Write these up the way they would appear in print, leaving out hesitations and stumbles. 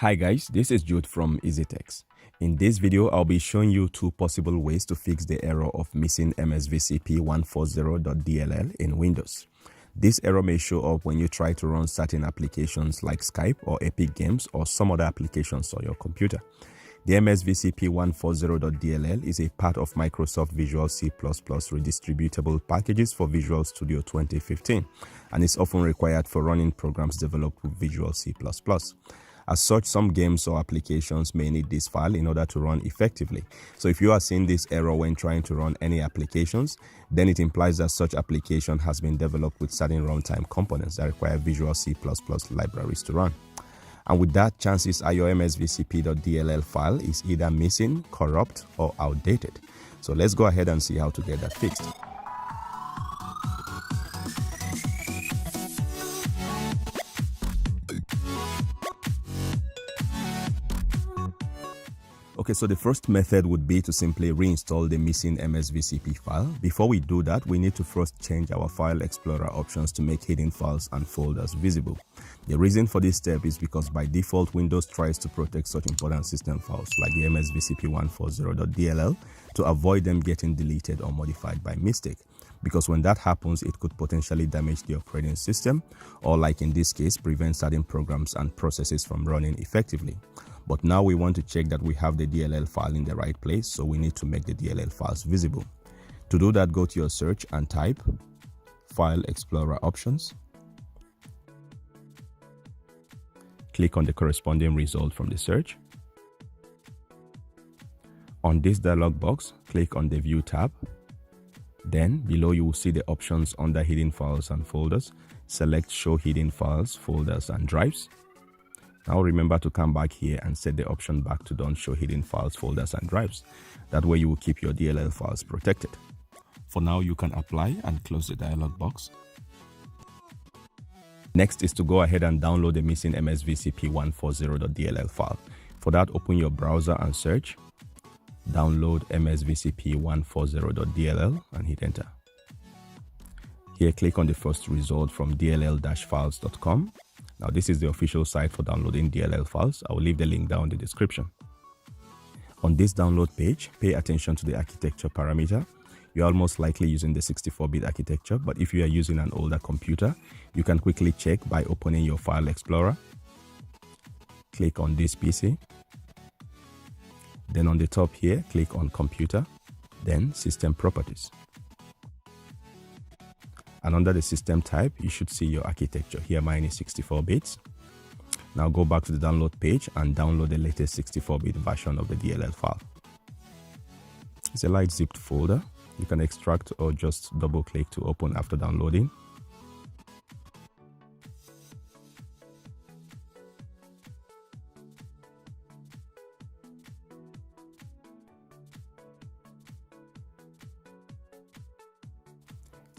Hi guys, this is Jude from EasyTex. In this video, I'll be showing you two possible ways to fix the error of missing MSVCP140.dll in Windows. This error may show up when you try to run certain applications like Skype or Epic Games or some other applications on your computer. The MSVCP140.dll is a part of Microsoft Visual C++ redistributable packages for Visual Studio 2015 and is often required for running programs developed with Visual C++. As such, some games or applications may need this file in order to run effectively. So if you are seeing this error when trying to run any applications, then it implies that such application has been developed with certain runtime components that require Visual C++ libraries to run. And with that, chances are your MSVCP.dll file is either missing, corrupt, or outdated. So let's go ahead and see how to get that fixed. Okay, so the first method would be to simply reinstall the missing MSVCP file. Before we do that, we need to first change our File Explorer options to make hidden files and folders visible. The reason for this step is because by default, Windows tries to protect such important system files like the MSVCP140.dll to avoid them getting deleted or modified by mistake. Because when that happens, it could potentially damage the operating system or, like in this case, prevent certain programs and processes from running effectively. But now we want to check that we have the DLL file in the right place, so we need to make the DLL files visible. To do that, go to your search and type File Explorer Options. Click on the corresponding result from the search. On this dialog box, click on the View tab. Then below you will see the options under Hidden Files and Folders. Select Show Hidden Files, Folders and Drives. Now remember to come back here and set the option back to Don't Show Hidden Files, Folders and Drives. That way you will keep your DLL files protected. For now, you can apply and close the dialog box. Next is to go ahead and download the missing MSVCP140.dll file. For that, open your browser and search Download MSVCP140.dll and hit enter. Here, click on the first result from dll-files.com. Now, this is the official site for downloading DLL files. I will leave the link down in the description. On this download page, pay attention to the architecture parameter. You're almost likely using the 64-bit architecture, but if you are using an older computer, you can quickly check by opening your File Explorer. Click on this PC. Then on the top here, click on Computer, then System Properties. And under the system type, you should see your architecture. Here mine is 64 bits. Now go back to the download page and download the latest 64-bit version of the DLL file. It's a light zipped folder. You can extract or just double click to open after downloading.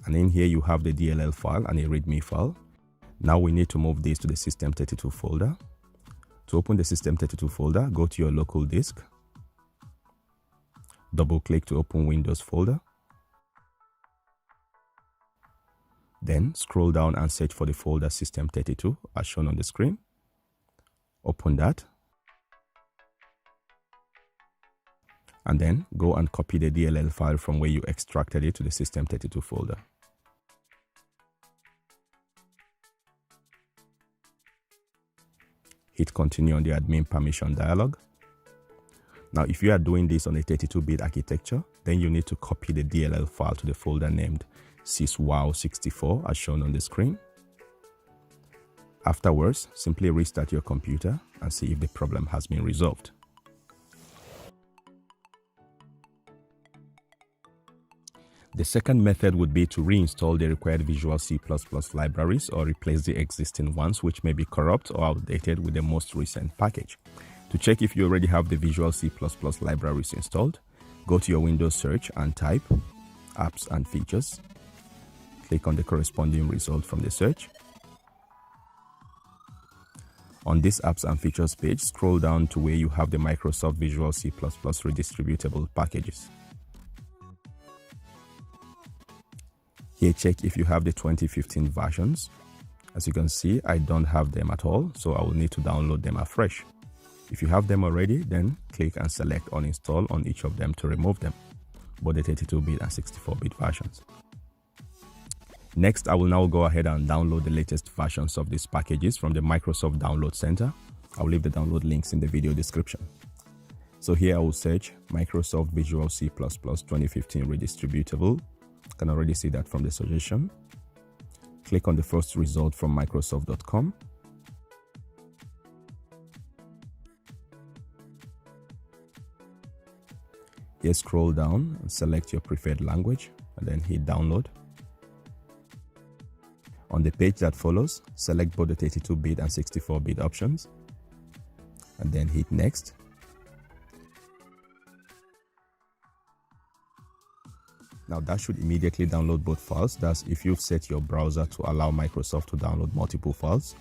And in here you have the DLL file and a README file. Now we need to move this to the System32 folder. To open the System32 folder, go to your local disk. Double click to open Windows folder. Then scroll down and search for the folder System32 as shown on the screen. Open that. And then go and copy the DLL file from where you extracted it to the System32 folder. Hit continue on the admin permission dialog. Now, if you are doing this on a 32-bit architecture, then you need to copy the DLL file to the folder named syswow64 as shown on the screen. Afterwards, simply restart your computer and see if the problem has been resolved. The second method would be to reinstall the required Visual C++ libraries or replace the existing ones which may be corrupt or outdated with the most recent package. To check if you already have the Visual C++ libraries installed, go to your Windows search and type Apps and Features. Click on the corresponding result from the search. On this Apps and Features page, scroll down to where you have the Microsoft Visual C++ redistributable packages. Here, check if you have the 2015 versions. As you can see, I don't have them at all, so I will need to download them afresh. If you have them already, then click and select uninstall on each of them to remove them, both the 32-bit and 64-bit versions. Next, I will now go ahead and download the latest versions of these packages from the Microsoft Download Center. I'll leave the download links in the video description. So here I will search Microsoft Visual C++ 2015 redistributable. You can already see that from the suggestion. Click on the first result from Microsoft.com. Here scroll down and select your preferred language and then hit download. On the page that follows, select both the 32-bit and 64-bit options and then hit next. Now that should immediately download both files. That's if you've set your browser to allow Microsoft to download multiple files.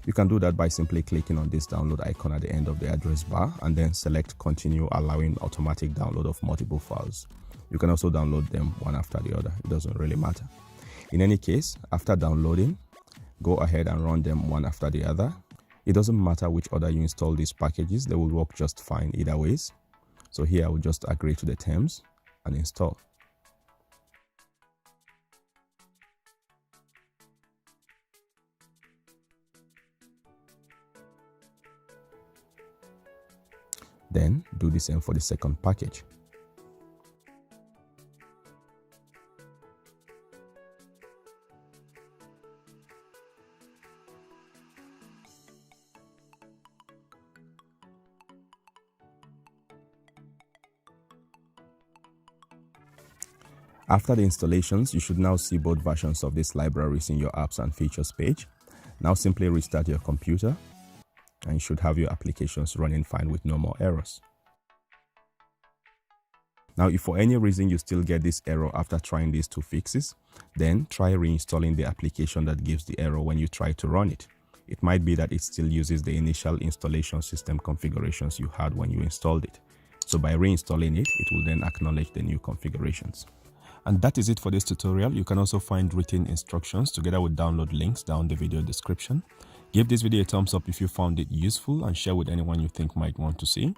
You can do that by simply clicking on this download icon at the end of the address bar and then select continue allowing automatic download of multiple files. You can also download them one after the other. It doesn't really matter. In any case, after downloading, go ahead and run them one after the other. It doesn't matter which order you install these packages, they will work just fine either ways. So here I will just agree to the terms and install. Then do the same for the second package. After the installations, you should now see both versions of these libraries in your apps and features page. Now simply restart your computer and you should have your applications running fine with no more errors. Now, if for any reason you still get this error after trying these two fixes, then try reinstalling the application that gives the error when you try to run it. It might be that it still uses the initial installation system configurations you had when you installed it. So by reinstalling it, it will then acknowledge the new configurations. And that is it for this tutorial. You can also find written instructions together with download links down the video description. Give this video a thumbs up if you found it useful and share with anyone you think might want to see.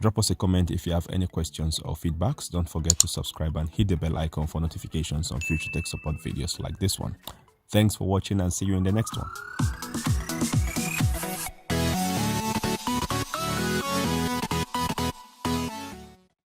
Drop us a comment if you have any questions or feedbacks. Don't forget to subscribe and hit the bell icon for notifications on future tech support videos like this one. Thanks for watching and see you in the next one.